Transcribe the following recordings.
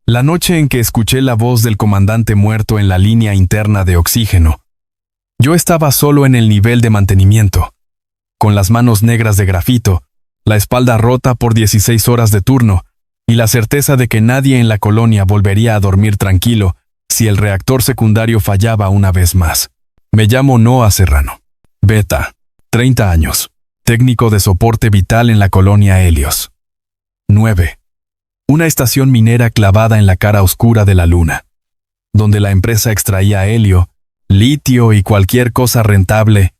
La noche en que escuché la voz del comandante muerto en la línea interna de oxígeno, yo estaba solo en el nivel de mantenimiento, con las manos negras de grafito, la espalda rota por 16 horas de turno y la certeza de que nadie en la colonia volvería a dormir tranquilo si el reactor secundario fallaba una vez más. Me llamo Noah Serrano. Beta, 30 años. Técnico de soporte vital en la colonia Helios. 9. Una estación minera clavada en la cara oscura de la luna, donde la empresa extraía helio, litio y cualquier cosa rentable,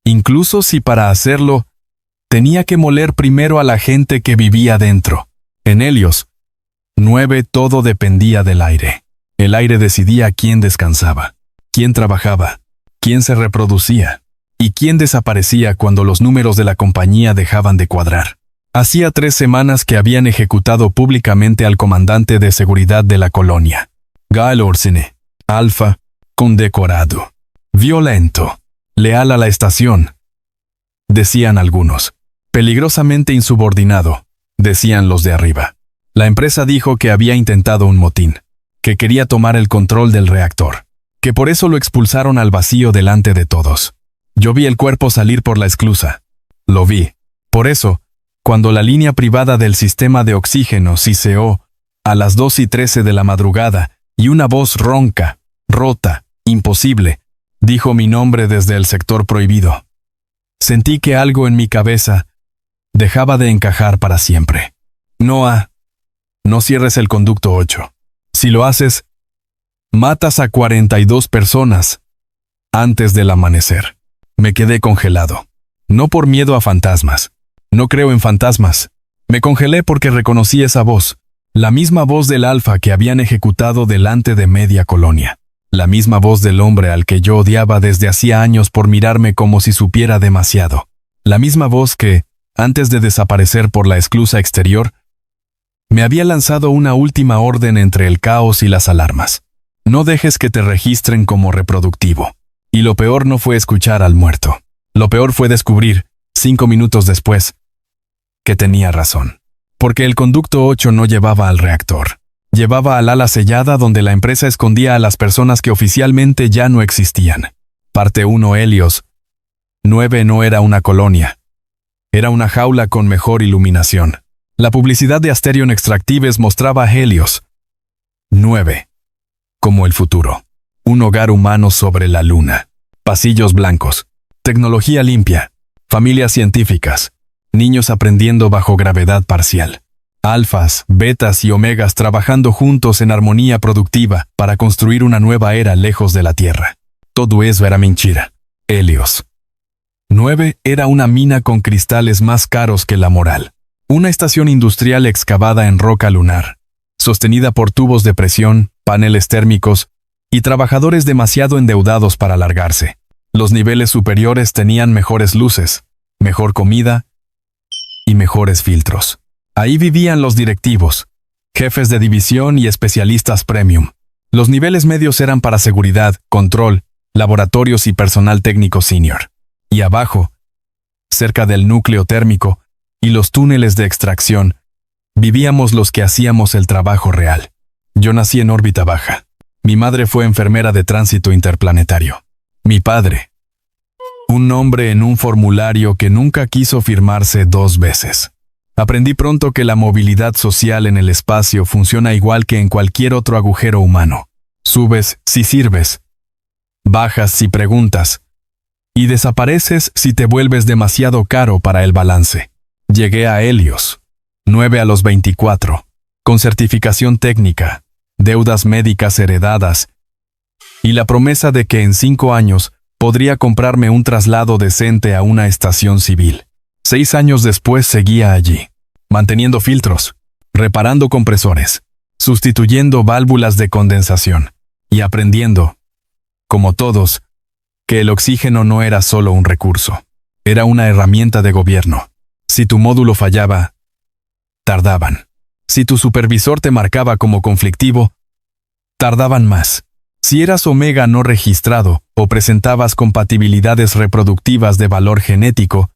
incluso si para hacerlo tenía que moler primero a la gente que vivía dentro. En Helios 9 todo dependía del aire. El aire decidía quién descansaba, quién trabajaba, quién se reproducía y quién desaparecía cuando los números de la compañía dejaban de cuadrar. Hacía 3 semanas que habían ejecutado públicamente al comandante de seguridad de la colonia. Gal Orsine, alfa, condecorado, violento, leal a la estación, decían algunos. Peligrosamente insubordinado, decían los de arriba. La empresa dijo que había intentado un motín, que quería tomar el control del reactor, que por eso lo expulsaron al vacío delante de todos. Yo vi el cuerpo salir por la esclusa. Lo vi. Por eso, cuando la línea privada del sistema de oxígeno siseó a las 2:13 de la madrugada y una voz ronca, rota, imposible, dijo mi nombre desde el sector prohibido, sentí que algo en mi cabeza dejaba de encajar para siempre. Noah, no cierres el conducto 8. Si lo haces, matas a 42 personas antes del amanecer. Me quedé congelado. No por miedo a fantasmas. No creo en fantasmas. Me congelé porque reconocí esa voz, la misma voz del alfa que habían ejecutado delante de media colonia. La misma voz del hombre al que yo odiaba desde hacía años por mirarme como si supiera demasiado. La misma voz que, antes de desaparecer por la esclusa exterior, me había lanzado una última orden entre el caos y las alarmas. No dejes que te registren como reproductivo. Y lo peor no fue escuchar al muerto. Lo peor fue descubrir, 5 minutos después, que tenía razón. Porque el conducto 8 no llevaba al reactor. Llevaba al ala sellada donde la empresa escondía a las personas que oficialmente ya no existían. Parte 1 Helios 9 no era una colonia. Era una jaula con mejor iluminación. La publicidad de Asterion Extractives mostraba a Helios 9 como el futuro. Un hogar humano sobre la luna. Pasillos blancos. Tecnología limpia. Familias científicas. Niños aprendiendo bajo gravedad parcial. Alfas, betas y omegas trabajando juntos en armonía productiva para construir una nueva era lejos de la Tierra. Todo eso era mentira. Helios 9 era una mina con cristales más caros que la moral. Una estación industrial excavada en roca lunar, sostenida por tubos de presión, paneles térmicos y trabajadores demasiado endeudados para largarse. Los niveles superiores tenían mejores luces, mejor comida y mejores filtros. Ahí vivían los directivos, jefes de división y especialistas premium. Los niveles medios eran para seguridad, control, laboratorios y personal técnico senior. Y abajo, cerca del núcleo térmico y los túneles de extracción, vivíamos los que hacíamos el trabajo real. Yo nací en órbita baja. Mi madre fue enfermera de tránsito interplanetario. Mi padre, un nombre en un formulario que nunca quiso firmarse 2 veces. Aprendí pronto que la movilidad social en el espacio funciona igual que en cualquier otro agujero humano. Subes si sirves, bajas si preguntas, y desapareces si te vuelves demasiado caro para el balance. Llegué a Helios 9 a los 24, con certificación técnica, deudas médicas heredadas, y la promesa de que en 5 años podría comprarme un traslado decente a una estación civil. 6 años después seguía allí, manteniendo filtros, reparando compresores, sustituyendo válvulas de condensación, y aprendiendo, como todos, que el oxígeno no era solo un recurso, era una herramienta de gobierno. Si tu módulo fallaba, tardaban. Si tu supervisor te marcaba como conflictivo, tardaban más. Si eras omega no registrado o presentabas compatibilidades reproductivas de valor genético,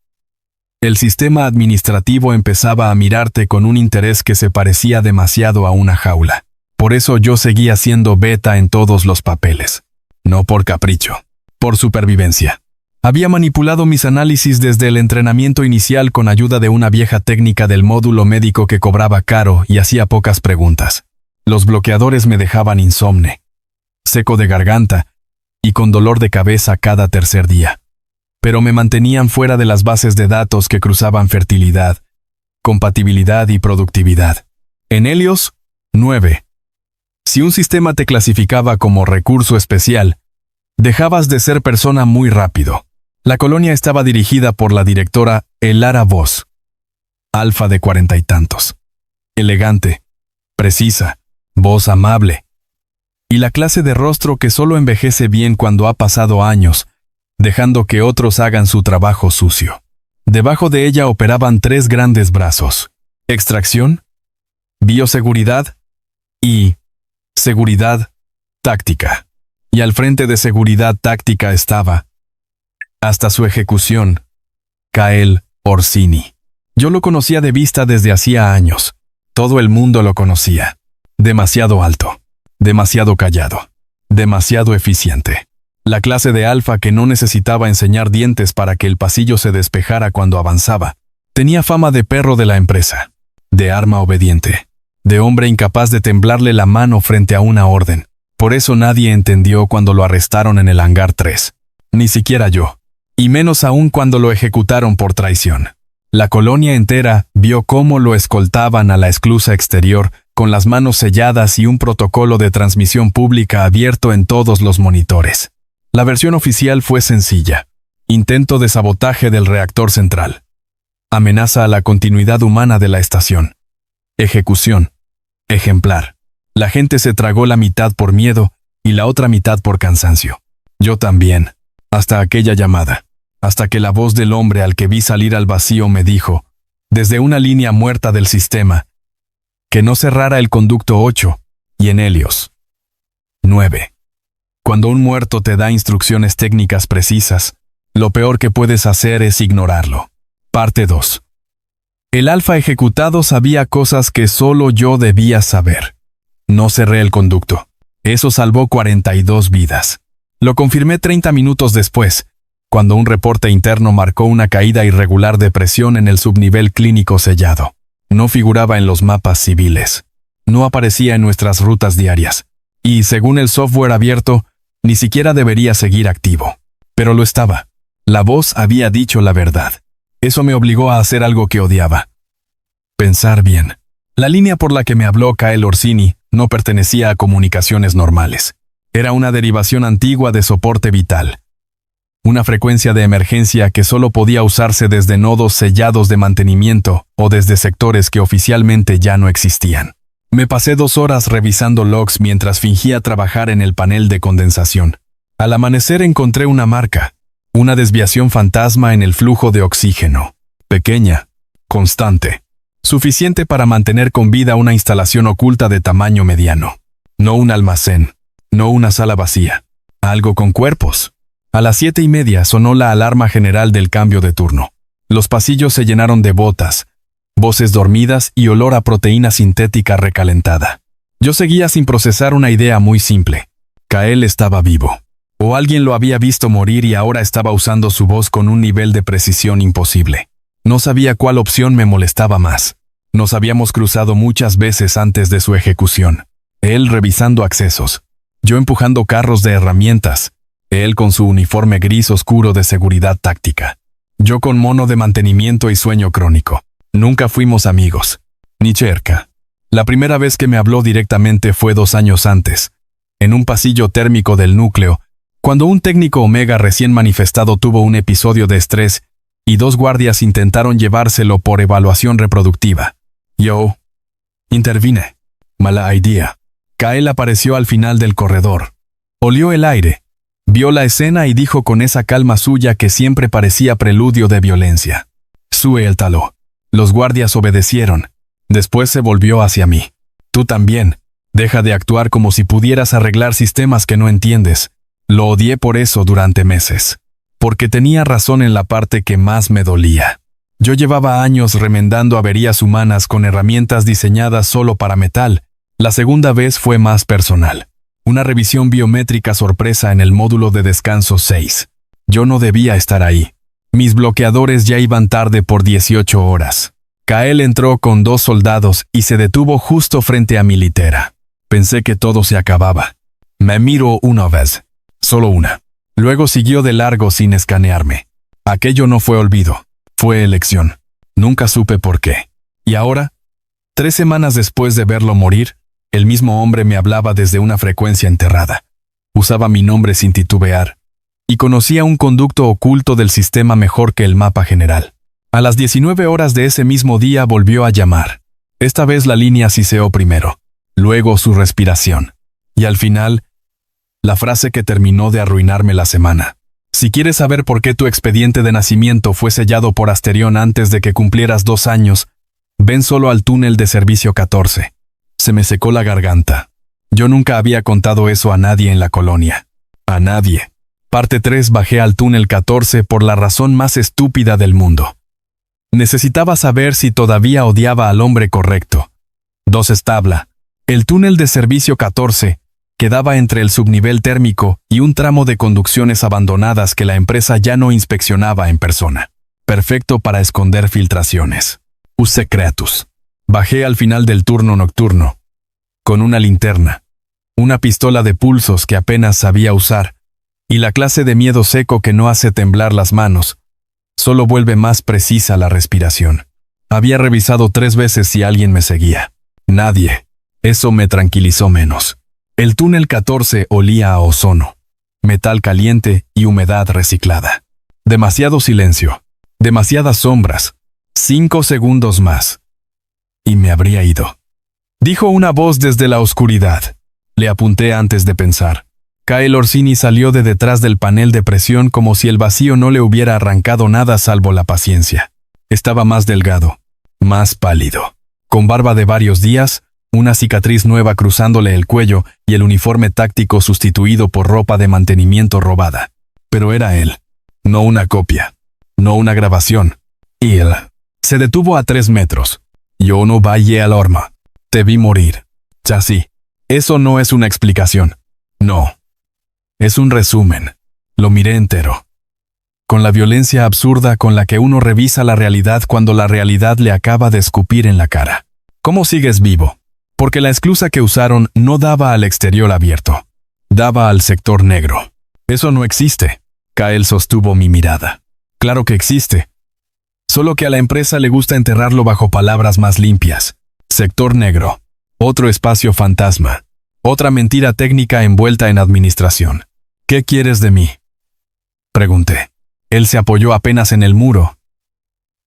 el sistema administrativo empezaba a mirarte con un interés que se parecía demasiado a una jaula. Por eso yo seguía siendo beta en todos los papeles. No por capricho, por supervivencia. Había manipulado mis análisis desde el entrenamiento inicial con ayuda de una vieja técnica del módulo médico que cobraba caro y hacía pocas preguntas. Los bloqueadores me dejaban insomne, seco de garganta y con dolor de cabeza cada tercer día. Pero me mantenían fuera de las bases de datos que cruzaban fertilidad, compatibilidad y productividad. En Helios, 9. Si un sistema te clasificaba como recurso especial, dejabas de ser persona muy rápido. La colonia estaba dirigida por la directora Elara Voss, alfa de 40 y tantos. Elegante, precisa, voz amable. Y la clase de rostro que solo envejece bien cuando ha pasado años, dejando que otros hagan su trabajo sucio. Debajo de ella operaban 3 grandes brazos: extracción, bioseguridad y seguridad táctica. Y al frente de seguridad táctica estaba, hasta su ejecución, Kael Orsini. Yo lo conocía de vista desde hacía años. Todo el mundo lo conocía. Demasiado alto, demasiado callado, demasiado eficiente. La clase de alfa que no necesitaba enseñar dientes para que el pasillo se despejara cuando avanzaba. Tenía fama de perro de la empresa, de arma obediente, de hombre incapaz de temblarle la mano frente a una orden. Por eso nadie entendió cuando lo arrestaron en el hangar 3. Ni siquiera yo. Y menos aún cuando lo ejecutaron por traición. La colonia entera vio cómo lo escoltaban a la esclusa exterior, con las manos selladas y un protocolo de transmisión pública abierto en todos los monitores. La versión oficial fue sencilla: intento de sabotaje del reactor central. Amenaza a la continuidad humana de la estación. Ejecución. Ejemplar. La gente se tragó la mitad por miedo y la otra mitad por cansancio. Yo también. Hasta aquella llamada. Hasta que la voz del hombre al que vi salir al vacío me dijo, desde una línea muerta del sistema, que no cerrara el conducto 8 y en Helios. 9. Cuando un muerto te da instrucciones técnicas precisas, lo peor que puedes hacer es ignorarlo. Parte 2. El alfa ejecutado sabía cosas que solo yo debía saber. No cerré el conducto. Eso salvó 42 vidas. Lo confirmé 30 minutos después, cuando un reporte interno marcó una caída irregular de presión en el subnivel clínico sellado. No figuraba en los mapas civiles. No aparecía en nuestras rutas diarias. Y, según el software abierto, ni siquiera debería seguir activo. Pero lo estaba. La voz había dicho la verdad. Eso me obligó a hacer algo que odiaba. Pensar bien. La línea por la que me habló Kael Orsini no pertenecía a comunicaciones normales. Era una derivación antigua de soporte vital. Una frecuencia de emergencia que solo podía usarse desde nodos sellados de mantenimiento o desde sectores que oficialmente ya no existían. Me pasé 2 horas revisando logs mientras fingía trabajar en el panel de condensación. Al amanecer encontré una marca, una desviación fantasma en el flujo de oxígeno. Pequeña, constante, suficiente para mantener con vida una instalación oculta de tamaño mediano. No un almacén, no una sala vacía, algo con cuerpos. A las 7:30 sonó la alarma general del cambio de turno. Los pasillos se llenaron de botas, voces dormidas y olor a proteína sintética recalentada. Yo seguía sin procesar una idea muy simple. Kael estaba vivo. O alguien lo había visto morir y ahora estaba usando su voz con un nivel de precisión imposible. No sabía cuál opción me molestaba más. Nos habíamos cruzado muchas veces antes de su ejecución. Él revisando accesos. Yo empujando carros de herramientas. Él con su uniforme gris oscuro de seguridad táctica. Yo con mono de mantenimiento y sueño crónico. Nunca fuimos amigos. Ni cerca. La primera vez que me habló directamente fue 2 años antes, en un pasillo térmico del núcleo, cuando un técnico Omega recién manifestado tuvo un episodio de estrés y 2 guardias intentaron llevárselo por evaluación reproductiva. Yo intervine. Mala idea. Kael apareció al final del corredor. Olió el aire. Vio la escena y dijo con esa calma suya que siempre parecía preludio de violencia. Suéltalo. Los guardias obedecieron. Después se volvió hacia mí. Tú también. Deja de actuar como si pudieras arreglar sistemas que no entiendes. Lo odié por eso durante meses. Porque tenía razón en la parte que más me dolía. Yo llevaba años remendando averías humanas con herramientas diseñadas solo para metal, La segunda vez fue más personal. Una revisión biométrica sorpresa en el módulo de descanso 6. Yo no debía estar ahí. Mis bloqueadores ya iban tarde por 18 horas. Kael entró con 2 soldados y se detuvo justo frente a mi litera. Pensé que todo se acababa. Me miró una vez. Solo una. Luego siguió de largo sin escanearme. Aquello no fue olvido. Fue elección. Nunca supe por qué. Y ahora, 3 semanas después de verlo morir, el mismo hombre me hablaba desde una frecuencia enterrada. Usaba mi nombre sin titubear. Y conocía un conducto oculto del sistema mejor que el mapa general. A las 19 horas de ese mismo día volvió a llamar. Esta vez la línea siseó primero. Luego su respiración. Y al final, la frase que terminó de arruinarme la semana. Si quieres saber por qué tu expediente de nacimiento fue sellado por Asterión antes de que cumplieras 2 años, ven solo al túnel de servicio 14. Se me secó la garganta. Yo nunca había contado eso a nadie en la colonia. A nadie. Parte 3. Bajé al túnel 14 por la razón más estúpida del mundo. Necesitaba saber si todavía odiaba al hombre correcto. 2 establa. El túnel de servicio 14 quedaba entre el subnivel térmico y un tramo de conducciones abandonadas que la empresa ya no inspeccionaba en persona. Perfecto para esconder filtraciones. Use creatus. Bajé al final del turno nocturno. Con una linterna, una pistola de pulsos que apenas sabía usar, y la clase de miedo seco que no hace temblar las manos, solo vuelve más precisa la respiración. Había revisado 3 veces si alguien me seguía. Nadie. Eso me tranquilizó menos. El túnel 14 olía a ozono, metal caliente y humedad reciclada. Demasiado silencio, demasiadas sombras. 5 segundos más. Y me habría ido. Dijo una voz desde la oscuridad. Le apunté antes de pensar. Kael Orsini salió de detrás del panel de presión como si el vacío no le hubiera arrancado nada salvo la paciencia. Estaba más delgado, más pálido, con barba de varios días, una cicatriz nueva cruzándole el cuello y el uniforme táctico sustituido por ropa de mantenimiento robada. Pero era él, no una copia, no una grabación. Y él se detuvo a 3 metros. Yo no vaya al horma. Te vi morir. Ya sí. Eso no es una explicación. No. Es un resumen. Lo miré entero. Con la violencia absurda con la que uno revisa la realidad cuando la realidad le acaba de escupir en la cara. ¿Cómo sigues vivo? Porque la esclusa que usaron no daba al exterior abierto. Daba al sector negro. Eso no existe. Kael sostuvo mi mirada. Claro que existe. Solo que a la empresa le gusta enterrarlo bajo palabras más limpias. Sector negro. Otro espacio fantasma. Otra mentira técnica envuelta en administración. ¿Qué quieres de mí?, pregunté. Él se apoyó apenas en el muro,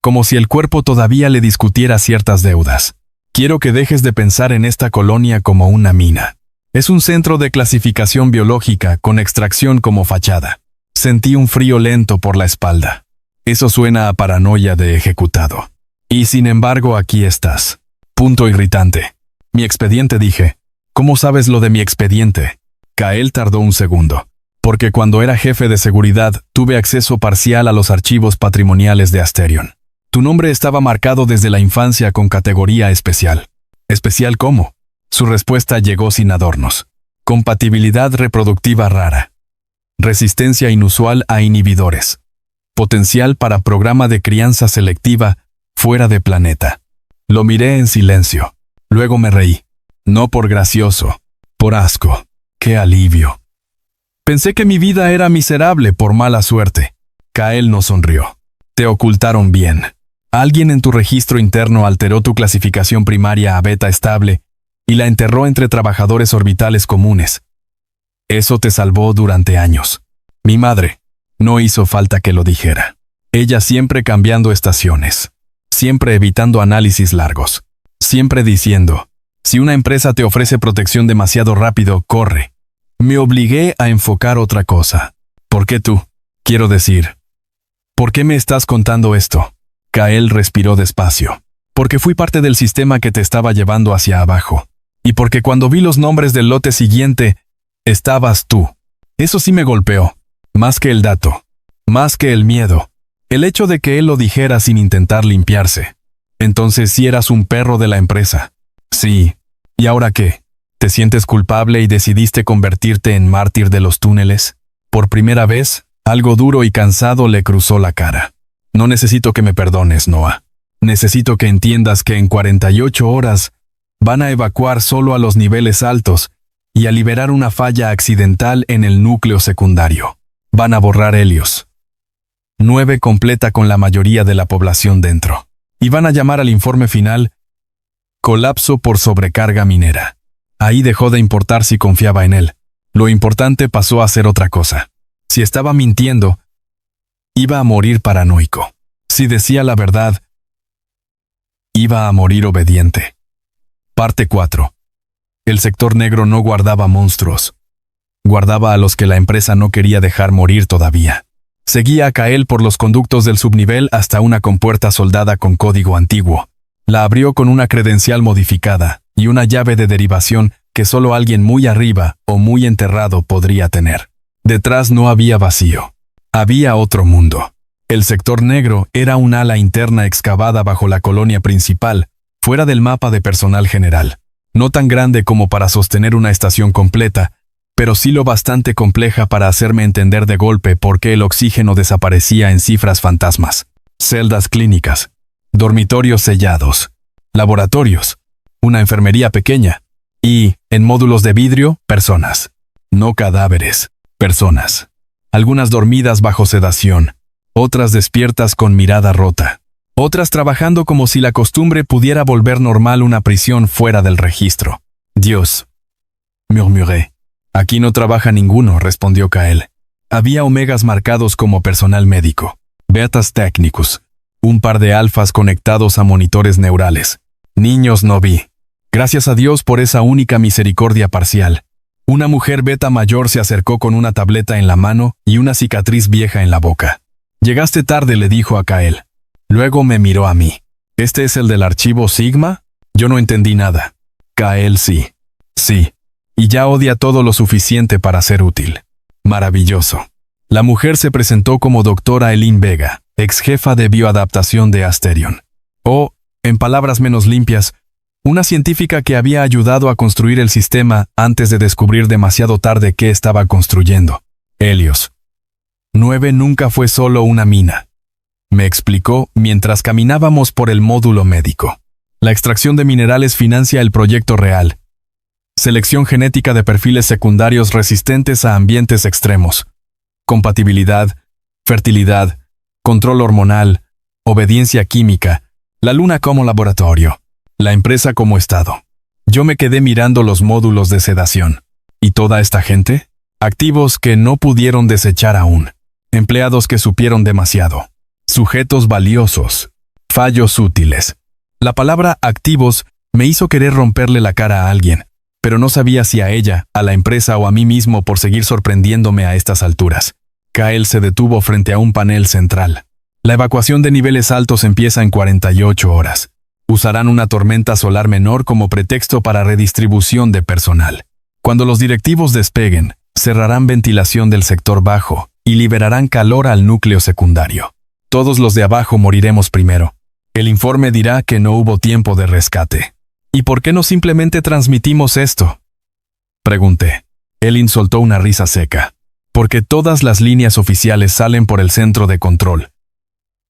como si el cuerpo todavía le discutiera ciertas deudas. Quiero que dejes de pensar en esta colonia como una mina. Es un centro de clasificación biológica con extracción como fachada. Sentí un frío lento por la espalda. Eso suena a paranoia de ejecutado. Y sin embargo aquí estás. Punto irritante. Mi expediente, dije. ¿Cómo sabes lo de mi expediente? Kael tardó un segundo. Porque cuando era jefe de seguridad tuve acceso parcial a los archivos patrimoniales de Asterión. Tu nombre estaba marcado desde la infancia con categoría especial. ¿Especial cómo? Su respuesta llegó sin adornos. Compatibilidad reproductiva rara. Resistencia inusual a inhibidores. Potencial para programa de crianza selectiva fuera de planeta. Lo miré en silencio. Luego me reí. No por gracioso, por asco. ¡Qué alivio! Pensé que mi vida era miserable por mala suerte. Kael no sonrió. Te ocultaron bien. Alguien en tu registro interno alteró tu clasificación primaria a beta estable y la enterró entre trabajadores orbitales comunes. Eso te salvó durante años. Mi madre. No hizo falta que lo dijera. Ella siempre cambiando estaciones. Siempre evitando análisis largos. Siempre diciendo, si una empresa te ofrece protección demasiado rápido, corre. Me obligué a enfocar otra cosa. ¿Por qué tú? Quiero decir, ¿por qué me estás contando esto? Kael respiró despacio. Porque fui parte del sistema que te estaba llevando hacia abajo. Y porque cuando vi los nombres del lote siguiente, estabas tú. Eso sí me golpeó. Más que el dato. Más que el miedo. El hecho de que él lo dijera sin intentar limpiarse. Entonces sí eras un perro de la empresa. Sí. ¿Y ahora qué? ¿Te sientes culpable y decidiste convertirte en mártir de los túneles? Por primera vez, algo duro y cansado le cruzó la cara. No necesito que me perdones, Noah. Necesito que entiendas que en 48 horas van a evacuar solo a los niveles altos y a liberar una falla accidental en el núcleo secundario. Van a borrar Helios 9 completa con la mayoría de la población dentro. Y van a llamar al informe final colapso por sobrecarga minera. Ahí dejó de importar si confiaba en él. Lo importante pasó a ser otra cosa. Si estaba mintiendo, iba a morir paranoico. Si decía la verdad, iba a morir obediente. Parte 4. El sector negro no guardaba monstruos. Guardaba a los que la empresa no quería dejar morir todavía. Seguía a Kael por los conductos del subnivel hasta una compuerta soldada con código antiguo. La abrió con una credencial modificada y una llave de derivación que solo alguien muy arriba o muy enterrado podría tener. Detrás no había vacío. Había otro mundo. El sector negro era un ala interna excavada bajo la colonia principal, fuera del mapa de personal general. No tan grande como para sostener una estación completa, pero sí lo bastante compleja para hacerme entender de golpe por qué el oxígeno desaparecía en cifras fantasmas. Celdas clínicas, dormitorios sellados, laboratorios, una enfermería pequeña y, en módulos de vidrio, personas. No cadáveres, personas. Algunas dormidas bajo sedación, otras despiertas con mirada rota, otras trabajando como si la costumbre pudiera volver normal una prisión fuera del registro. Dios, murmuré. Aquí no trabaja ninguno, respondió Kael. Había omegas marcados como personal médico, betas técnicos, un par de alfas conectados a monitores neurales. Niños no vi. Gracias a Dios por esa única misericordia parcial. Una mujer beta mayor se acercó con una tableta en la mano y una cicatriz vieja en la boca. Llegaste tarde, le dijo a Kael. Luego me miró a mí. ¿Este es el del archivo Sigma? Yo no entendí nada. Kael sí. Sí. Y ya odia todo lo suficiente para ser útil. Maravilloso. La mujer se presentó como doctora Elin Vega, ex jefa de bioadaptación de Asterion. O, en palabras menos limpias, una científica que había ayudado a construir el sistema antes de descubrir demasiado tarde qué estaba construyendo. Helios 9 nunca fue solo una mina. Me explicó mientras caminábamos por el módulo médico. La extracción de minerales financia el proyecto real. Selección genética de perfiles secundarios resistentes a ambientes extremos. Compatibilidad, fertilidad, control hormonal, obediencia química, la luna como laboratorio, la empresa como estado. Yo me quedé mirando los módulos de sedación. ¿Y toda esta gente? Activos que no pudieron desechar aún. Empleados que supieron demasiado. Sujetos valiosos. Fallos útiles. La palabra activos me hizo querer romperle la cara a alguien, pero no sabía si a ella, a la empresa o a mí mismo por seguir sorprendiéndome a estas alturas. Kael se detuvo frente a un panel central. La evacuación de niveles altos empieza en 48 horas. Usarán una tormenta solar menor como pretexto para redistribución de personal. Cuando los directivos despeguen, cerrarán ventilación del sector bajo y liberarán calor al núcleo secundario. Todos los de abajo moriremos primero. El informe dirá que no hubo tiempo de rescate. ¿Y por qué no simplemente transmitimos esto?, pregunté. Elin soltó una risa seca. Porque todas las líneas oficiales salen por el centro de control.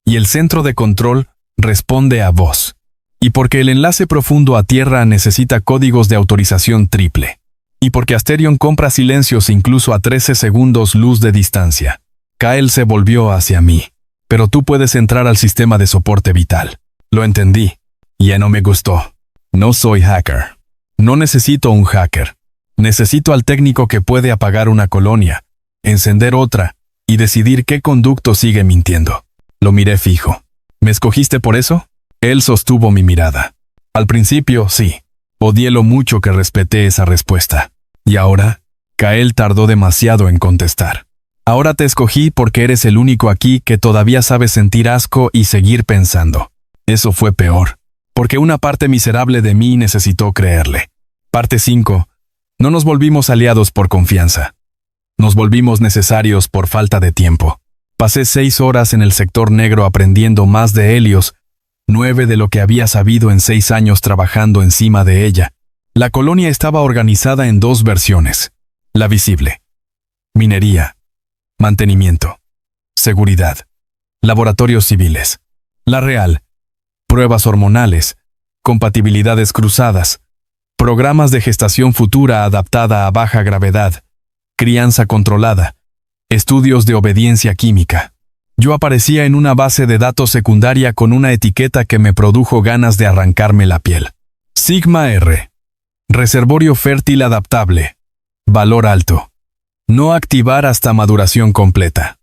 Y el centro de control responde a voz. Y porque el enlace profundo a tierra necesita códigos de autorización triple. Y porque Asterion compra silencios incluso a 13 segundos luz de distancia. Kael se volvió hacia mí. Pero tú puedes entrar al sistema de soporte vital. Lo entendí. Ya no me gustó. No soy hacker. No necesito un hacker. Necesito al técnico que puede apagar una colonia, encender otra y decidir qué conducto sigue mintiendo. Lo miré fijo. ¿Me escogiste por eso? Él sostuvo mi mirada. Al principio, sí. Odié lo mucho que respeté esa respuesta. ¿Y ahora? Kael tardó demasiado en contestar. Ahora te escogí porque eres el único aquí que todavía sabe sentir asco y seguir pensando. Eso fue peor. Porque una parte miserable de mí necesitó creerle. Parte 5. No nos volvimos aliados por confianza. Nos volvimos necesarios por falta de tiempo. Pasé 6 horas en el sector negro aprendiendo más de Helios, 9 de lo que había sabido en 6 años trabajando encima de ella, La colonia estaba organizada en dos versiones. La visible: minería, mantenimiento, seguridad, laboratorios civiles. La real: pruebas hormonales, compatibilidades cruzadas, programas de gestación futura adaptada a baja gravedad, crianza controlada, estudios de obediencia química. Yo aparecía en una base de datos secundaria con una etiqueta que me produjo ganas de arrancarme la piel. Sigma R. Reservorio fértil adaptable. Valor alto. No activar hasta maduración completa.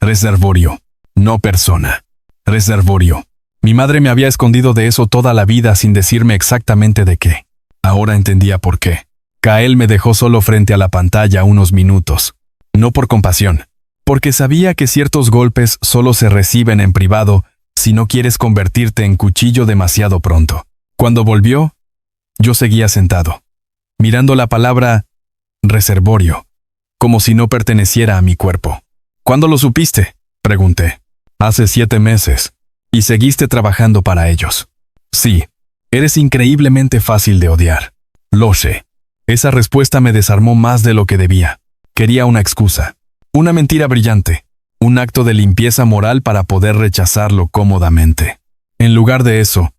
Reservorio, no persona. Reservorio. Mi madre me había escondido de eso toda la vida sin decirme exactamente de qué. Ahora entendía por qué. Kael me dejó solo frente a la pantalla unos minutos. No por compasión, porque sabía que ciertos golpes solo se reciben en privado si no quieres convertirte en cuchillo demasiado pronto. Cuando volvió, yo seguía sentado, mirando la palabra reservorio, como si no perteneciera a mi cuerpo. ¿Cuándo lo supiste?, pregunté. Hace 7 meses. ¿Y seguiste trabajando para ellos? Sí. Eres increíblemente fácil de odiar. Lo sé. Esa respuesta me desarmó más de lo que debía. Quería una excusa. Una mentira brillante. Un acto de limpieza moral para poder rechazarlo cómodamente. En lugar de eso,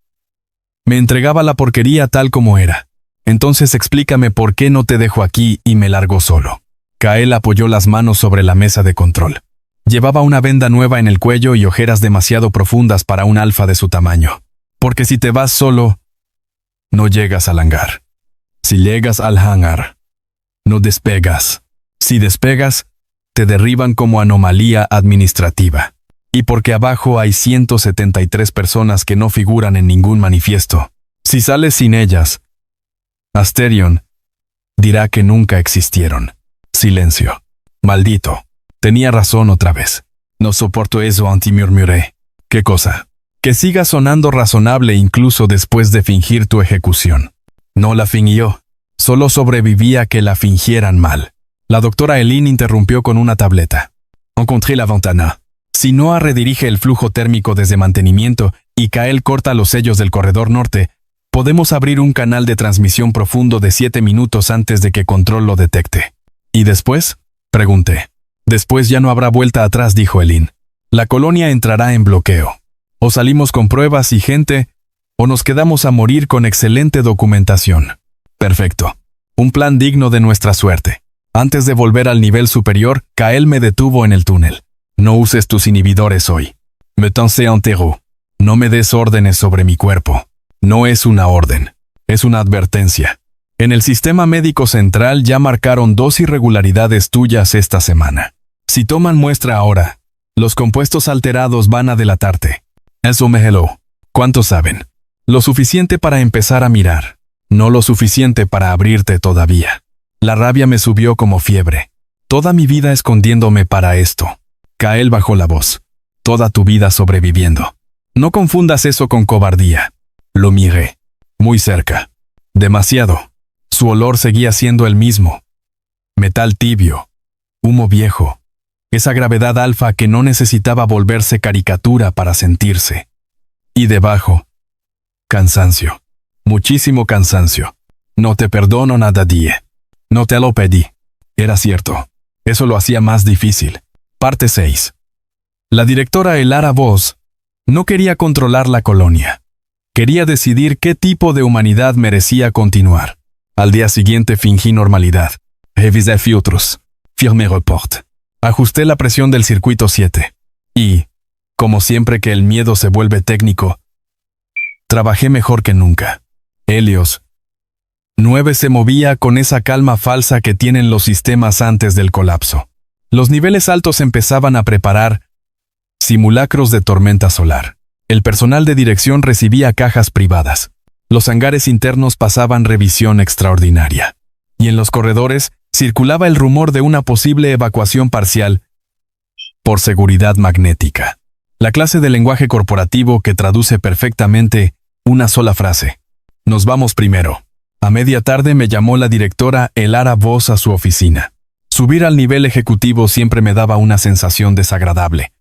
me entregaba la porquería tal como era. Entonces explícame por qué no te dejo aquí y me largo solo. Kael apoyó las manos sobre la mesa de control. Llevaba una venda nueva en el cuello y ojeras demasiado profundas para un alfa de su tamaño. Porque si te vas solo, no llegas al hangar. Si llegas al hangar, no despegas. Si despegas, te derriban como anomalía administrativa. Y porque abajo hay 173 personas que no figuran en ningún manifiesto. Si sales sin ellas, Asterion dirá que nunca existieron. Silencio. Maldito. Tenía razón otra vez. No soporto eso, antimurmuré. ¿Qué cosa? Que siga sonando razonable incluso después de fingir tu ejecución. No la fingió. Solo sobrevivía que la fingieran mal. La doctora Elin interrumpió con una tableta. Encontré la ventana. Si Noah redirige el flujo térmico desde mantenimiento y Kael corta los sellos del corredor norte, podemos abrir un canal de transmisión profundo de 7 minutos antes de que Control lo detecte. ¿Y después?, pregunté. Después ya no habrá vuelta atrás, dijo Elin. La colonia entrará en bloqueo. O salimos con pruebas y gente, o nos quedamos a morir con excelente documentación. Perfecto. Un plan digno de nuestra suerte. Antes de volver al nivel superior, Kael me detuvo en el túnel. No uses tus inhibidores hoy. Me tensé entero. No me des órdenes sobre mi cuerpo. No es una orden. Es una advertencia. En el sistema médico central ya marcaron 2 irregularidades tuyas esta semana. Si toman muestra ahora, los compuestos alterados van a delatarte. Eso me heló. ¿Cuánto saben? Lo suficiente para empezar a mirar. No lo suficiente para abrirte todavía. La rabia me subió como fiebre. Toda mi vida escondiéndome para esto. Kael bajó la voz. Toda tu vida sobreviviendo. No confundas eso con cobardía. Lo miré. Muy cerca. Demasiado. Su olor seguía siendo el mismo. Metal tibio. Humo viejo. Esa gravedad alfa que no necesitaba volverse caricatura para sentirse. Y debajo, cansancio. Muchísimo cansancio. No te perdono nada, Die. No te lo pedí. Era cierto. Eso lo hacía más difícil. Parte 6. La directora Elara Voss no quería controlar la colonia. Quería decidir qué tipo de humanidad merecía continuar. Al día siguiente fingí normalidad. Revisé filtros. Firmé report. Ajusté la presión del circuito 7. Y, como siempre que el miedo se vuelve técnico, trabajé mejor que nunca. Helios 9 se movía con esa calma falsa que tienen los sistemas antes del colapso. Los niveles altos empezaban a preparar simulacros de tormenta solar. El personal de dirección recibía cajas privadas. Los hangares internos pasaban revisión extraordinaria. Y en los corredores circulaba el rumor de una posible evacuación parcial por seguridad magnética. La clase de lenguaje corporativo que traduce perfectamente una sola frase. Nos vamos primero. A media tarde me llamó la directora Elara Voss a su oficina. Subir al nivel ejecutivo siempre me daba una sensación desagradable.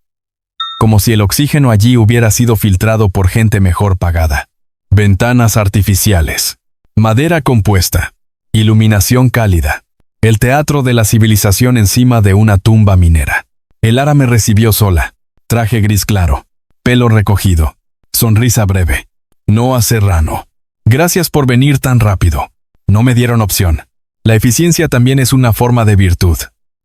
Como si el oxígeno allí hubiera sido filtrado por gente mejor pagada. Ventanas artificiales. Madera compuesta. Iluminación cálida. El teatro de la civilización encima de una tumba minera. El ara me recibió sola. Traje gris claro. Pelo recogido. Sonrisa breve. Noah Serrano. Gracias por venir tan rápido. No me dieron opción. La eficiencia también es una forma de virtud.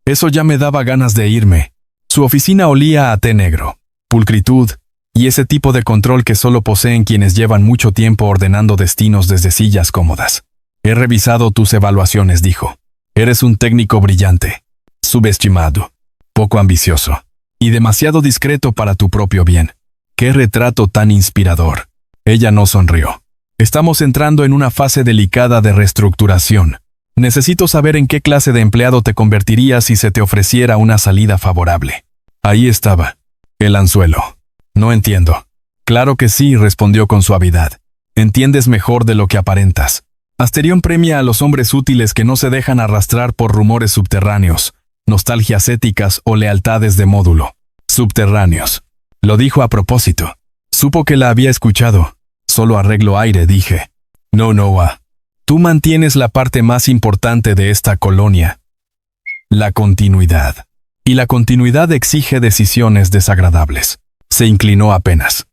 Eso ya me daba ganas de irme. Su oficina olía a té negro, pulcritud, y ese tipo de control que solo poseen quienes llevan mucho tiempo ordenando destinos desde sillas cómodas. He revisado tus evaluaciones, dijo. Eres un técnico brillante, subestimado, poco ambicioso, y demasiado discreto para tu propio bien. ¡Qué retrato tan inspirador! Ella no sonrió. Estamos entrando en una fase delicada de reestructuración. Necesito saber en qué clase de empleado te convertirías si se te ofreciera una salida favorable. Ahí estaba. El anzuelo. No entiendo. Claro que sí, respondió con suavidad. Entiendes mejor de lo que aparentas. Asterión premia a los hombres útiles que no se dejan arrastrar por rumores subterráneos, nostalgias éticas o lealtades de módulo. Subterráneos. Lo dijo a propósito. Supo que la había escuchado. Solo arreglo aire, dije. No, Noah. Tú mantienes la parte más importante de esta colonia. La continuidad. Y la continuidad exige decisiones desagradables. Se inclinó apenas.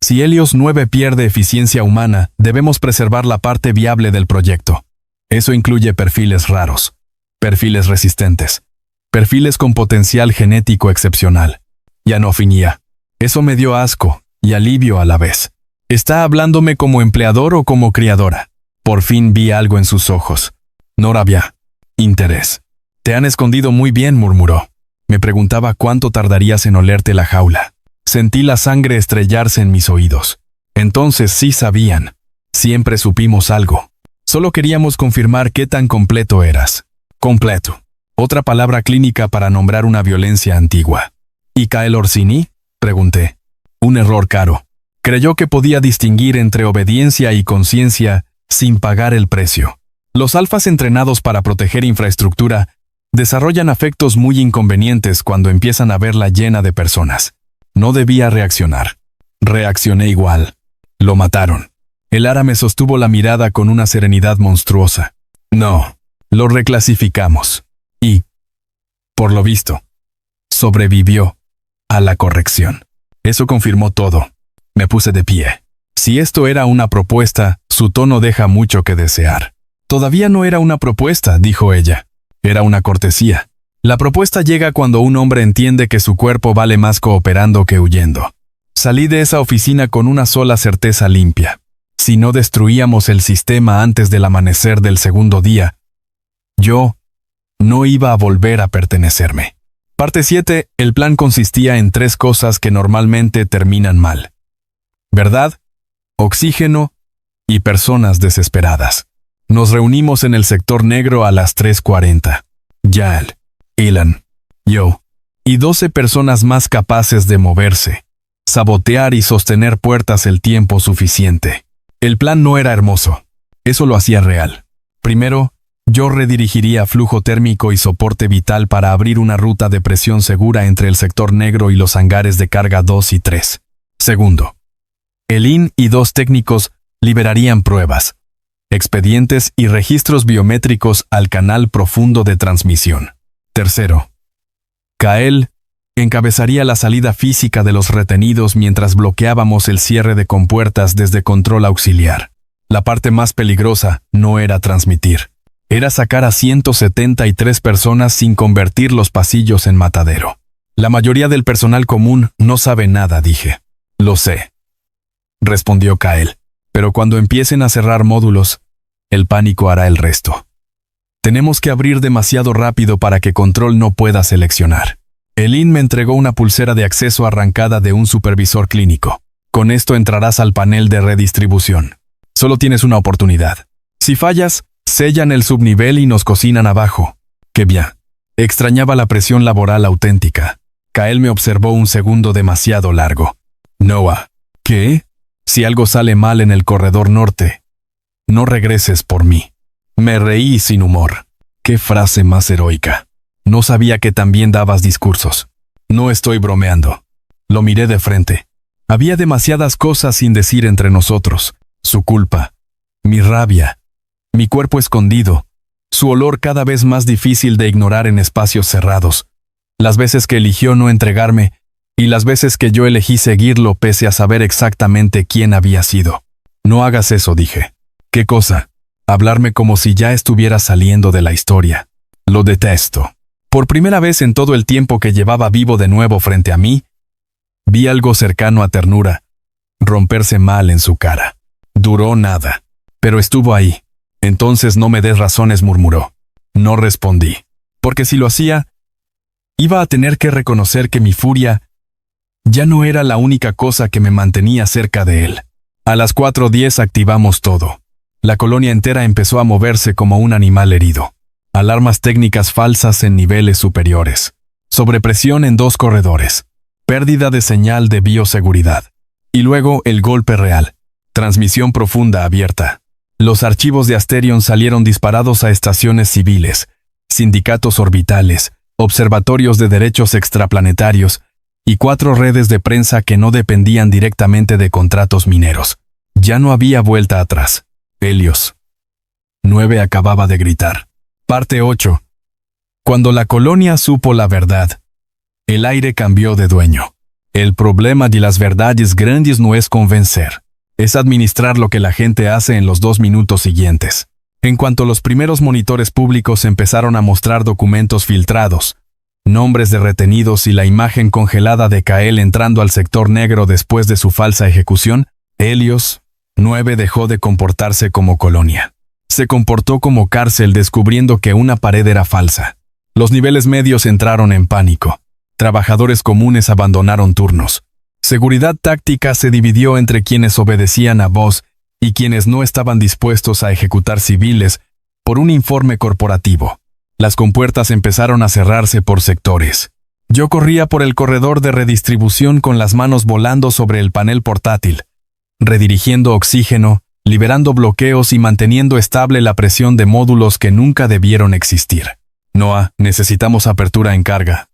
Si Helios 9 pierde eficiencia humana, debemos preservar la parte viable del proyecto. Eso incluye perfiles raros, perfiles resistentes, perfiles con potencial genético excepcional. Ya no finía. Eso me dio asco y alivio a la vez. ¿Está hablándome como empleador o como criadora? Por fin vi algo en sus ojos. No rabia. Interés. Te han escondido muy bien, murmuró. Me preguntaba cuánto tardarías en olerte la jaula. Sentí la sangre estrellarse en mis oídos. Entonces sí sabían. Siempre supimos algo. Solo queríamos confirmar qué tan completo eras. Completo. Otra palabra clínica para nombrar una violencia antigua. ¿Y Kael Orsini? Pregunté. Un error caro. Creyó que podía distinguir entre obediencia y conciencia sin pagar el precio. Los alfas entrenados para proteger infraestructura desarrollan afectos muy inconvenientes cuando empiezan a verla llena de personas. No debía reaccionar. Reaccioné igual. Lo mataron. El ara me sostuvo la mirada con una serenidad monstruosa. No, lo reclasificamos. Y, por lo visto, sobrevivió a la corrección. Eso confirmó todo. Me puse de pie. Si esto era una propuesta, su tono deja mucho que desear. Todavía no era una propuesta, dijo ella. Era una cortesía. La propuesta llega cuando un hombre entiende que su cuerpo vale más cooperando que huyendo. Salí de esa oficina con una sola certeza limpia. Si no destruíamos el sistema antes del amanecer del segundo día, yo no iba a volver a pertenecerme. Parte 7. El plan consistía en 3 cosas que normalmente terminan mal. ¿Verdad? Oxígeno y personas desesperadas. Nos reunimos en el sector negro a las 3:40. Yael, Ilan, yo, y 12 personas más capaces de moverse, sabotear y sostener puertas el tiempo suficiente. El plan no era hermoso. Eso lo hacía real. Primero, yo redirigiría flujo térmico y soporte vital para abrir una ruta de presión segura entre el sector negro y los hangares de carga 2 y 3. Segundo, Elin y 2 técnicos liberarían pruebas, expedientes y registros biométricos al canal profundo de transmisión. Tercero, Kael encabezaría la salida física de los retenidos mientras bloqueábamos el cierre de compuertas desde control auxiliar. La parte más peligrosa no era transmitir. Era sacar a 173 personas sin convertir los pasillos en matadero. La mayoría del personal común no sabe nada, dije. Lo sé, respondió Kael. Pero cuando empiecen a cerrar módulos, el pánico hará el resto. Tenemos que abrir demasiado rápido para que Control no pueda seleccionar. Elin me entregó una pulsera de acceso arrancada de un supervisor clínico. Con esto entrarás al panel de redistribución. Solo tienes una oportunidad. Si fallas, sellan el subnivel y nos cocinan abajo. ¡Qué bien! Extrañaba la presión laboral auténtica. Kael me observó un segundo demasiado largo. Noah. ¿Qué? Si algo sale mal en el corredor norte, no regreses por mí. Me reí sin humor. ¡Qué frase más heroica! No sabía que también dabas discursos. No estoy bromeando. Lo miré de frente. Había demasiadas cosas sin decir entre nosotros. Su culpa, mi rabia, mi cuerpo escondido, su olor cada vez más difícil de ignorar en espacios cerrados, las veces que eligió no entregarme y las veces que yo elegí seguirlo pese a saber exactamente quién había sido. No hagas eso, dije. ¿Qué cosa? Hablarme como si ya estuviera saliendo de la historia. Lo detesto. Por primera vez en todo el tiempo que llevaba vivo de nuevo frente a mí, vi algo cercano a ternura romperse mal en su cara. Duró nada, pero estuvo ahí. Entonces no me des razones, murmuró. No respondí, porque si lo hacía, iba a tener que reconocer que mi furia ya no era la única cosa que me mantenía cerca de él. A las 4:10 activamos todo. La colonia entera empezó a moverse como un animal herido. Alarmas técnicas falsas en niveles superiores. Sobrepresión en 2 corredores. Pérdida de señal de bioseguridad. Y luego el golpe real. Transmisión profunda abierta. Los archivos de Asterion salieron disparados a estaciones civiles, sindicatos orbitales, observatorios de derechos extraplanetarios y 4 redes de prensa que no dependían directamente de contratos mineros. Ya no había vuelta atrás. Helios 9 acababa de gritar. Parte 8. Cuando la colonia supo la verdad, el aire cambió de dueño. El problema de las verdades grandes no es convencer, es administrar lo que la gente hace en los 2 minutos siguientes. En cuanto los primeros monitores públicos empezaron a mostrar documentos filtrados, nombres de retenidos y la imagen congelada de Kael entrando al sector negro después de su falsa ejecución, Helios 9 dejó de comportarse como colonia. Se comportó como cárcel descubriendo que una pared era falsa. Los niveles medios entraron en pánico. Trabajadores comunes abandonaron turnos. Seguridad táctica se dividió entre quienes obedecían a voz y quienes no estaban dispuestos a ejecutar civiles por un informe corporativo. Las compuertas empezaron a cerrarse por sectores. Yo corría por el corredor de redistribución con las manos volando sobre el panel portátil, redirigiendo oxígeno, liberando bloqueos y manteniendo estable la presión de módulos que nunca debieron existir. Noah, necesitamos apertura en carga.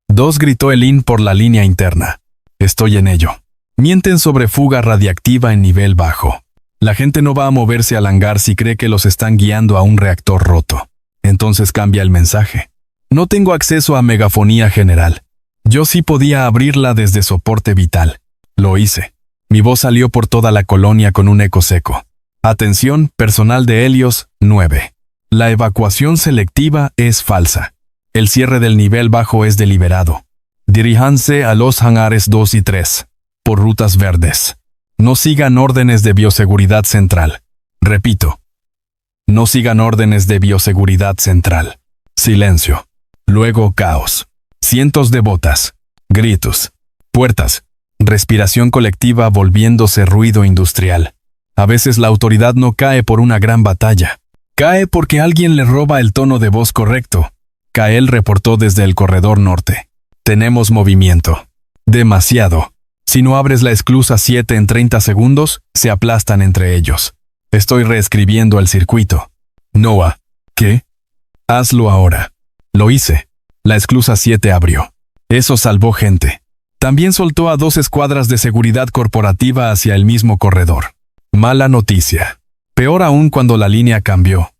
2 gritó Elin por la línea interna. Estoy en ello. Mienten sobre fuga radiactiva en nivel bajo. La gente no va a moverse al hangar si cree que los están guiando a un reactor roto. Entonces cambia el mensaje. No tengo acceso a megafonía general. Yo sí podía abrirla desde soporte vital. Lo hice. Mi voz salió por toda la colonia con un eco seco. Atención, personal de Helios 9. La evacuación selectiva es falsa. El cierre del nivel bajo es deliberado. Diríjanse a los hangares 2 y 3. Por rutas verdes. No sigan órdenes de bioseguridad central. Repito. No sigan órdenes de bioseguridad central. Silencio. Luego caos. Cientos de botas. Gritos. Puertas. Respiración colectiva volviéndose ruido industrial. A veces la autoridad no cae por una gran batalla. Cae porque alguien le roba el tono de voz correcto. Kael reportó desde el corredor norte. Tenemos movimiento. Demasiado. Si no abres la esclusa 7 en 30 segundos, se aplastan entre ellos. Estoy reescribiendo el circuito. Noah. ¿Qué? Hazlo ahora. Lo hice. La esclusa 7 abrió. Eso salvó gente. También soltó a 2 escuadras de seguridad corporativa hacia el mismo corredor. Mala noticia. Peor aún cuando la línea cambió.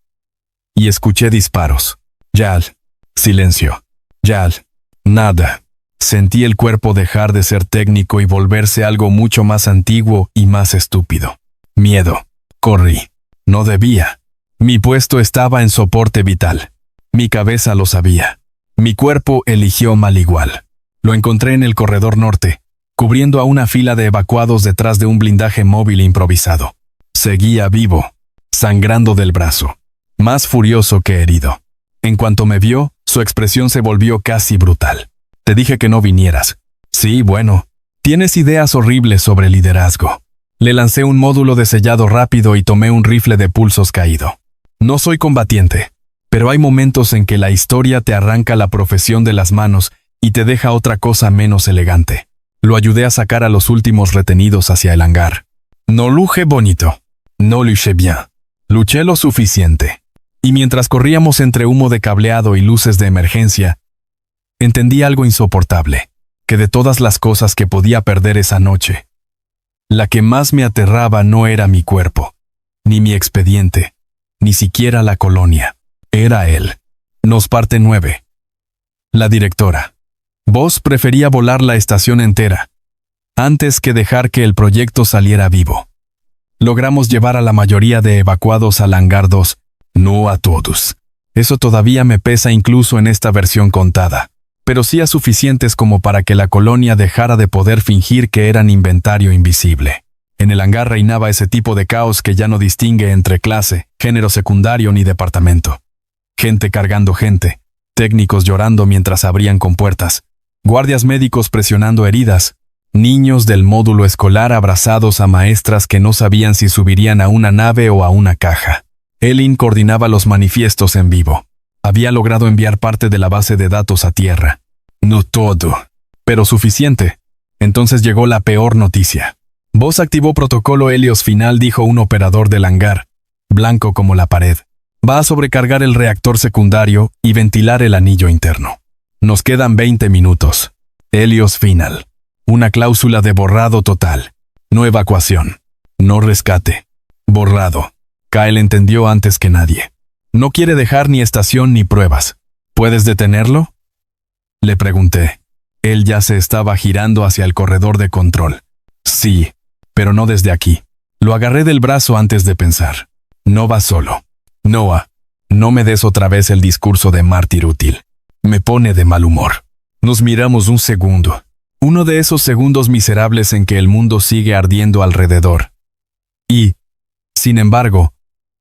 Y escuché disparos. Yal. Silencio. Yal. Nada. Sentí el cuerpo dejar de ser técnico y volverse algo mucho más antiguo y más estúpido. Miedo. Corrí. No debía. Mi puesto estaba en soporte vital. Mi cabeza lo sabía. Mi cuerpo eligió mal igual. Lo encontré en el corredor norte, cubriendo a una fila de evacuados detrás de un blindaje móvil improvisado. Seguía vivo, sangrando del brazo, más furioso que herido. En cuanto me vio, su expresión se volvió casi brutal. Te dije que no vinieras. Sí, bueno. Tienes ideas horribles sobre liderazgo. Le lancé un módulo de sellado rápido y tomé un rifle de pulsos caído. No soy combatiente, pero hay momentos en que la historia te arranca la profesión de las manos y te deja otra cosa menos elegante. Lo ayudé a sacar a los últimos retenidos hacia el hangar. No luché bonito. No luché bien. Luché lo suficiente. Y mientras corríamos entre humo de cableado y luces de emergencia, entendí algo insoportable, que de todas las cosas que podía perder esa noche, la que más me aterraba no era mi cuerpo, ni mi expediente, ni siquiera la colonia. Era él. Nos parte 9. La directora. Vos prefería volar la estación entera, antes que dejar que el proyecto saliera vivo. Logramos llevar a la mayoría de evacuados al hangar 2, no a todos. Eso todavía me pesa incluso en esta versión contada, pero sí a suficientes como para que la colonia dejara de poder fingir que eran inventario invisible. En el hangar reinaba ese tipo de caos que ya no distingue entre clase, género secundario ni departamento. Gente cargando gente, técnicos llorando mientras abrían compuertas, guardias médicos presionando heridas, niños del módulo escolar abrazados a maestras que no sabían si subirían a una nave o a una caja. Elin coordinaba los manifiestos en vivo. Había logrado enviar parte de la base de datos a tierra. No todo, pero suficiente. Entonces llegó la peor noticia. Vos activó protocolo Helios final, dijo un operador del hangar, blanco como la pared. Va a sobrecargar el reactor secundario y ventilar el anillo interno. Nos quedan 20 minutos. Helios final. Una cláusula de borrado total. No evacuación. No rescate. Borrado. Kyle entendió antes que nadie. No quiere dejar ni estación ni pruebas. ¿Puedes detenerlo? Le pregunté. Él ya se estaba girando hacia el corredor de control. Sí, pero no desde aquí. Lo agarré del brazo antes de pensar. No va solo. Noah, no me des otra vez el discurso de mártir útil. Me pone de mal humor. Nos miramos un segundo. Uno de esos segundos miserables en que el mundo sigue ardiendo alrededor. Y, sin embargo,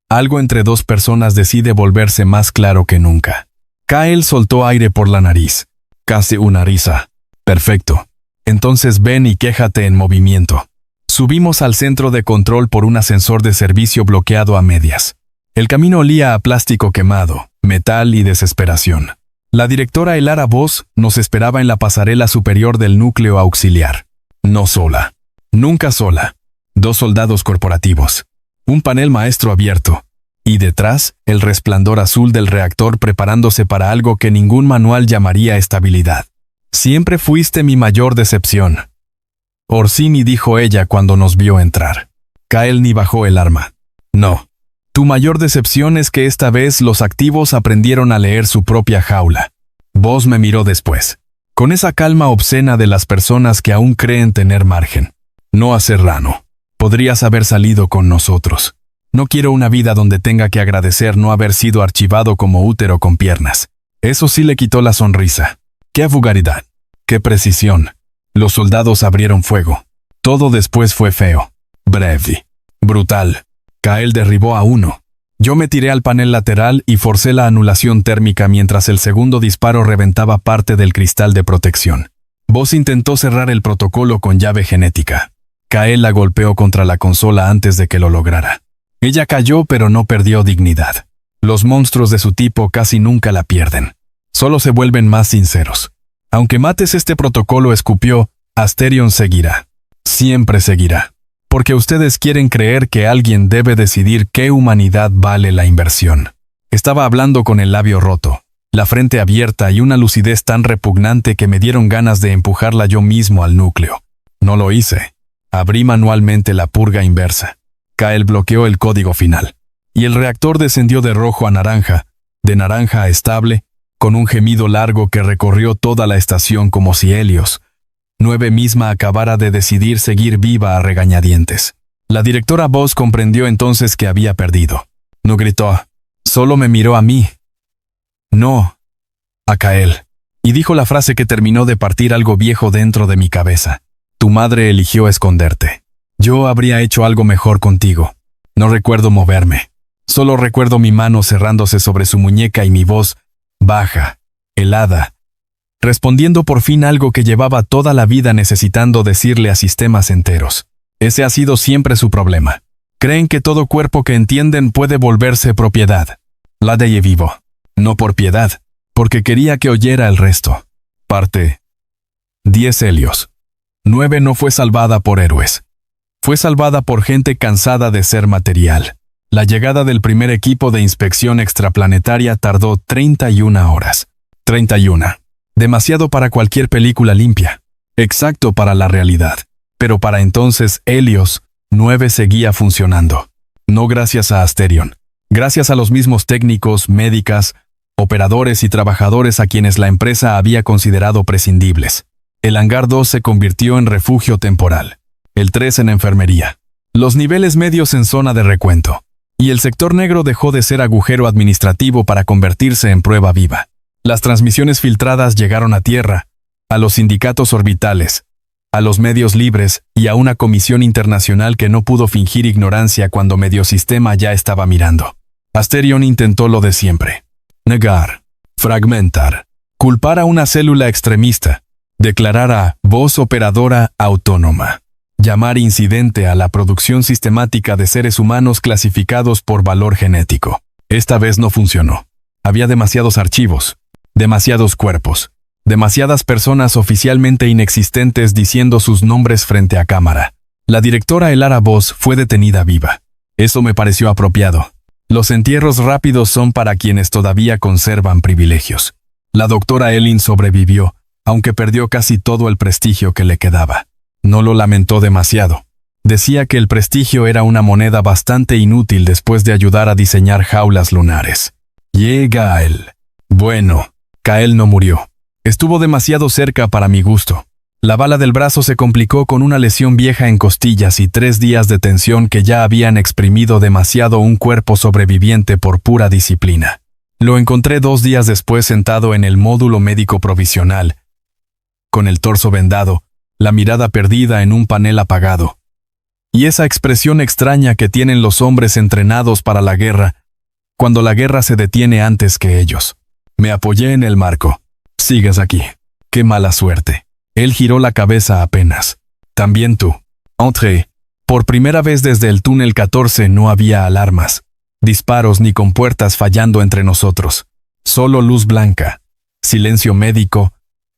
algo entre dos personas decide volverse más claro que nunca. Kyle soltó aire por la nariz. Casi una risa. Perfecto. Entonces ven y quéjate en movimiento. Subimos al centro de control por un ascensor de servicio bloqueado a medias. El camino olía a plástico quemado, metal y desesperación. La directora Elara Vos nos esperaba en la pasarela superior del núcleo auxiliar. No sola. Nunca sola. 2 soldados corporativos. Un panel maestro abierto. Y detrás, el resplandor azul del reactor preparándose para algo que ningún manual llamaría estabilidad. Siempre fuiste mi mayor decepción. Orsini, dijo ella cuando nos vio entrar. Kyle ni bajó el arma. No. Tu mayor decepción es que esta vez los activos aprendieron a leer su propia jaula. Vos me miró después, con esa calma obscena de las personas que aún creen tener margen. No a Serrano. Podrías haber salido con nosotros. No quiero una vida donde tenga que agradecer no haber sido archivado como útero con piernas. Eso sí le quitó la sonrisa. ¡Qué vulgaridad! ¡Qué precisión! Los soldados abrieron fuego. Todo después fue feo. Breve. Brutal. Kyle derribó a uno. Yo me tiré al panel lateral y forcé la anulación térmica mientras el segundo disparo reventaba parte del cristal de protección. Vos intentó cerrar el protocolo con llave genética. Kyle la golpeó contra la consola antes de que lo lograra. Ella cayó pero no perdió dignidad. Los monstruos de su tipo casi nunca la pierden. Solo se vuelven más sinceros. Aunque mates este protocolo, escupió, Asterion seguirá. Siempre seguirá. Porque ustedes quieren creer que alguien debe decidir qué humanidad vale la inversión. Estaba hablando con el labio roto, la frente abierta y una lucidez tan repugnante que me dieron ganas de empujarla yo mismo al núcleo. No lo hice. Abrí manualmente la purga inversa. Kyle bloqueó el código final. Y el reactor descendió de rojo a naranja, de naranja a estable, con un gemido largo que recorrió toda la estación como si Helios 9 misma acabara de decidir seguir viva a regañadientes. La directora Vos comprendió entonces que había perdido. No gritó, solo me miró a mí. No, a Kyle. Y dijo la frase que terminó de partir algo viejo dentro de mi cabeza. Tu madre eligió esconderte. Yo habría hecho algo mejor contigo. No recuerdo moverme. Solo recuerdo mi mano cerrándose sobre su muñeca y mi voz, baja, helada, respondiendo por fin algo que llevaba toda la vida necesitando decirle a sistemas enteros. Ese ha sido siempre su problema. Creen que todo cuerpo que entienden puede volverse propiedad. La de vivo. No por piedad, porque quería que oyera el resto. Parte 10 Helios. 9 no fue salvada por héroes. Fue salvada por gente cansada de ser material. La llegada del primer equipo de inspección extraplanetaria tardó 31 horas. 31. Demasiado para cualquier película limpia. Exacto para la realidad. Pero para entonces Helios 9 seguía funcionando. No gracias a Asterion. Gracias a los mismos técnicos, médicas, operadores y trabajadores a quienes la empresa había considerado prescindibles. El hangar 2 se convirtió en refugio temporal, el 3 en enfermería, los niveles medios en zona de recuento, y el sector negro dejó de ser agujero administrativo para convertirse en prueba viva. Las transmisiones filtradas llegaron a tierra, a los sindicatos orbitales, a los medios libres y a una comisión internacional que no pudo fingir ignorancia cuando Mediosistema ya estaba mirando. Asterion intentó lo de siempre: negar, fragmentar, culpar a una célula extremista, declarar a voz operadora autónoma, llamar incidente a la producción sistemática de seres humanos clasificados por valor genético. Esta vez no funcionó. Había demasiados archivos, demasiados cuerpos, demasiadas personas oficialmente inexistentes diciendo sus nombres frente a cámara. La directora Elara Voss fue detenida viva. Eso me pareció apropiado. Los entierros rápidos son para quienes todavía conservan privilegios. La doctora Elin sobrevivió, aunque perdió casi todo el prestigio que le quedaba. No lo lamentó demasiado. Decía que el prestigio era una moneda bastante inútil después de ayudar a diseñar jaulas lunares. Gael. Bueno, Gael no murió. Estuvo demasiado cerca para mi gusto. La bala del brazo se complicó con una lesión vieja en costillas y 3 días de tensión que ya habían exprimido demasiado un cuerpo sobreviviente por pura disciplina. Lo encontré 2 días después sentado en el módulo médico provisional, con el torso vendado, la mirada perdida en un panel apagado, y esa expresión extraña que tienen los hombres entrenados para la guerra, cuando la guerra se detiene antes que ellos. Me apoyé en el marco. Sigues aquí. Qué mala suerte. Él giró la cabeza apenas. También tú. Entré. Por primera vez desde el túnel 14 no había alarmas, disparos ni compuertas fallando entre nosotros. Solo luz blanca, silencio médico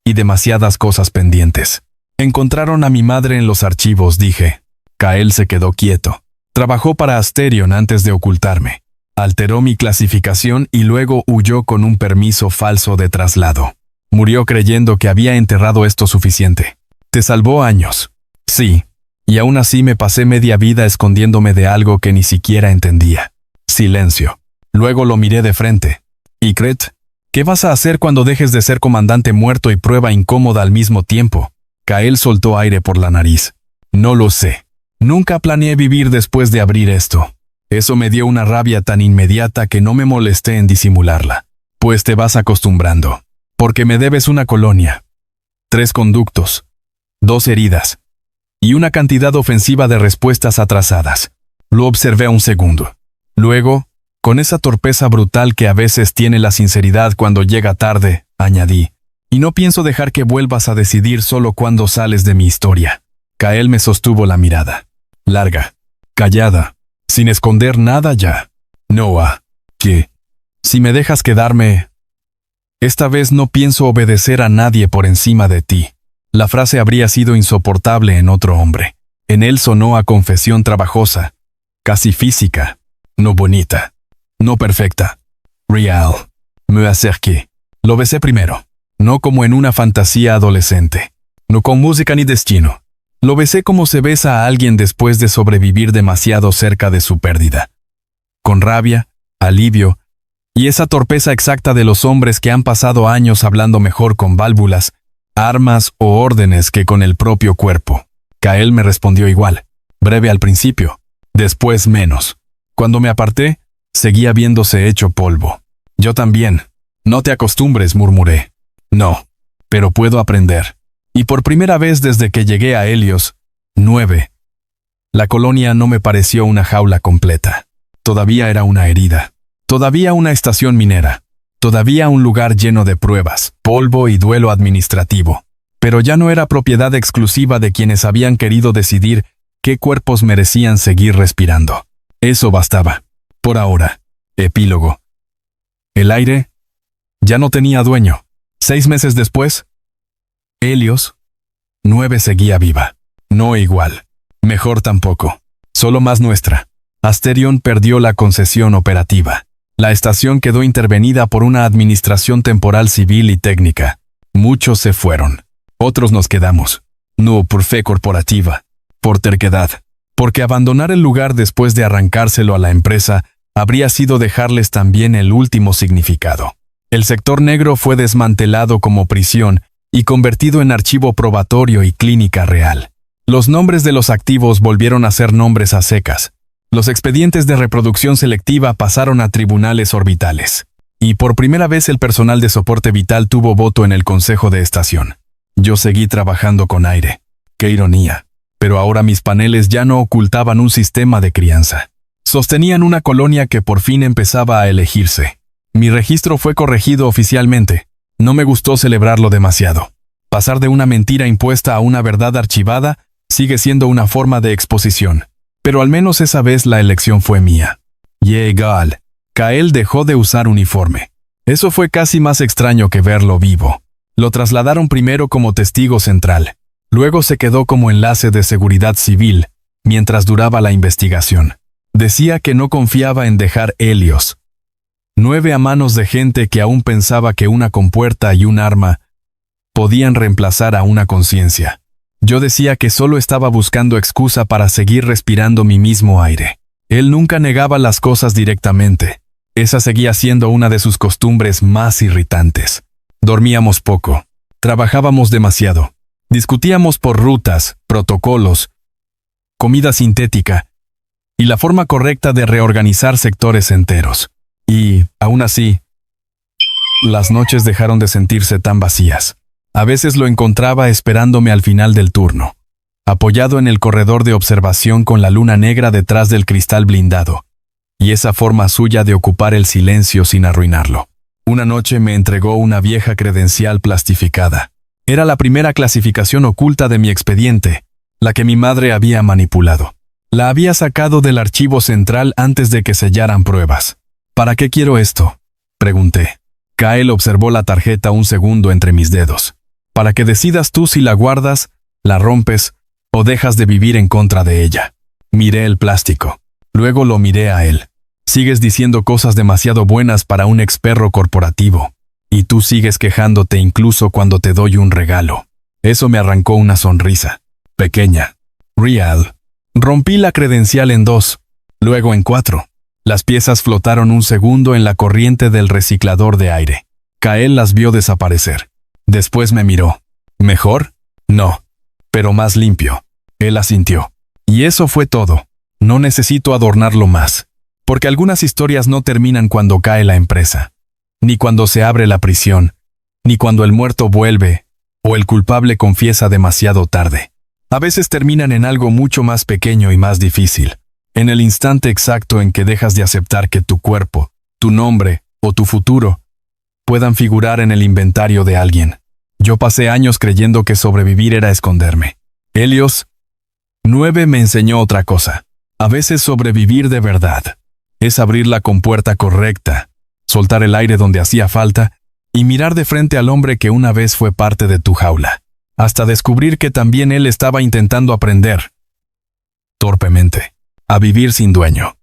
y demasiadas cosas pendientes. Encontraron a mi madre en los archivos, dije. Gael se quedó quieto. Trabajó para Asterion antes de ocultarme. Alteró mi clasificación y luego huyó con un permiso falso de traslado. Murió creyendo que había enterrado esto suficiente. Te salvó años. Sí. Y aún así me pasé media vida escondiéndome de algo que ni siquiera entendía. Silencio. Luego lo miré de frente. Ygritte, ¿qué vas a hacer cuando dejes de ser comandante muerto y prueba incómoda al mismo tiempo? Gael soltó aire por la nariz. No lo sé. Nunca planeé vivir después de abrir esto. Eso me dio una rabia tan inmediata que no me molesté en disimularla. Pues te vas acostumbrando. Porque me debes una colonia, 3 conductos, 2 heridas, y una cantidad ofensiva de respuestas atrasadas. Lo observé un segundo. Luego, con esa torpeza brutal que a veces tiene la sinceridad cuando llega tarde, añadí, y no pienso dejar que vuelvas a decidir solo cuando sales de mi historia. Gael me sostuvo la mirada. Larga, callada, sin esconder nada ya. Noah, ¿qué? Si me dejas quedarme... Esta vez no pienso obedecer a nadie por encima de ti. La frase habría sido insoportable en otro hombre. En él sonó a confesión trabajosa, casi física, no bonita, no perfecta. Real. Me acerqué. Lo besé primero, no como en una fantasía adolescente, no con música ni destino. Lo besé como se besa a alguien después de sobrevivir demasiado cerca de su pérdida. Con rabia, alivio, y esa torpeza exacta de los hombres que han pasado años hablando mejor con válvulas, armas o órdenes que con el propio cuerpo. Gael me respondió igual, breve al principio, después menos. Cuando me aparté, seguía viéndose hecho polvo. Yo también. No te acostumbres, murmuré. No, pero puedo aprender. Y por primera vez desde que llegué a Helios, 9, la colonia no me pareció una jaula completa. Todavía era una herida. Todavía una estación minera. Todavía un lugar lleno de pruebas, polvo y duelo administrativo. Pero ya no era propiedad exclusiva de quienes habían querido decidir qué cuerpos merecían seguir respirando. Eso bastaba. Por ahora. Epílogo. El aire ya no tenía dueño. 6 meses después, Helios 9 seguía viva. No igual. Mejor tampoco. Solo más nuestra. Asterion perdió la concesión operativa. La estación quedó intervenida por una administración temporal civil y técnica. Muchos se fueron. Otros nos quedamos. No por fe corporativa, por terquedad. Porque abandonar el lugar después de arrancárselo a la empresa habría sido dejarles también el último significado. El sector negro fue desmantelado como prisión y convertido en archivo probatorio y clínica real. Los nombres de los activos volvieron a ser nombres a secas. Los expedientes de reproducción selectiva pasaron a tribunales orbitales. Y por primera vez el personal de soporte vital tuvo voto en el consejo de estación. Yo seguí trabajando con aire. ¡Qué ironía! Pero ahora mis paneles ya no ocultaban un sistema de crianza. Sostenían una colonia que por fin empezaba a elegirse. Mi registro fue corregido oficialmente. No me gustó celebrarlo demasiado. Pasar de una mentira impuesta a una verdad archivada sigue siendo una forma de exposición. Pero al menos esa vez la elección fue mía. Yegal. Kael dejó de usar uniforme. Eso fue casi más extraño que verlo vivo. Lo trasladaron primero como testigo central. Luego se quedó como enlace de seguridad civil, mientras duraba la investigación. Decía que no confiaba en dejar Helios 9 a manos de gente que aún pensaba que una compuerta y un arma podían reemplazar a una conciencia. Yo decía que solo estaba buscando excusa para seguir respirando mi mismo aire. Él nunca negaba las cosas directamente. Esa seguía siendo una de sus costumbres más irritantes. Dormíamos poco. Trabajábamos demasiado. Discutíamos por rutas, protocolos, comida sintética y la forma correcta de reorganizar sectores enteros. Y, aún así, las noches dejaron de sentirse tan vacías. A veces lo encontraba esperándome al final del turno, apoyado en el corredor de observación con la luna negra detrás del cristal blindado, y esa forma suya de ocupar el silencio sin arruinarlo. Una noche me entregó una vieja credencial plastificada. Era la primera clasificación oculta de mi expediente, la que mi madre había manipulado. La había sacado del archivo central antes de que sellaran pruebas. ¿Para qué quiero esto?, pregunté. Kael observó la tarjeta un segundo entre mis dedos. Para que decidas tú si la guardas, la rompes o dejas de vivir en contra de ella. Miré el plástico. Luego lo miré a él. Sigues diciendo cosas demasiado buenas para un experro corporativo. Y tú sigues quejándote incluso cuando te doy un regalo. Eso me arrancó una sonrisa. Pequeña. Real. Rompí la credencial en 2, luego en 4. Las piezas flotaron un segundo en la corriente del reciclador de aire. Kael las vio desaparecer. Después me miró. ¿Mejor? No. Pero más limpio. Él asintió. Y eso fue todo. No necesito adornarlo más. Porque algunas historias no terminan cuando cae la empresa. Ni cuando se abre la prisión. Ni cuando el muerto vuelve. O el culpable confiesa demasiado tarde. A veces terminan en algo mucho más pequeño y más difícil. En el instante exacto en que dejas de aceptar que tu cuerpo, tu nombre o tu futuro puedan figurar en el inventario de alguien. Yo pasé años creyendo que sobrevivir era esconderme. Helios 9 me enseñó otra cosa. A veces sobrevivir de verdad es abrir la compuerta correcta, soltar el aire donde hacía falta y mirar de frente al hombre que una vez fue parte de tu jaula, hasta descubrir que también él estaba intentando aprender, torpemente, a vivir sin dueño.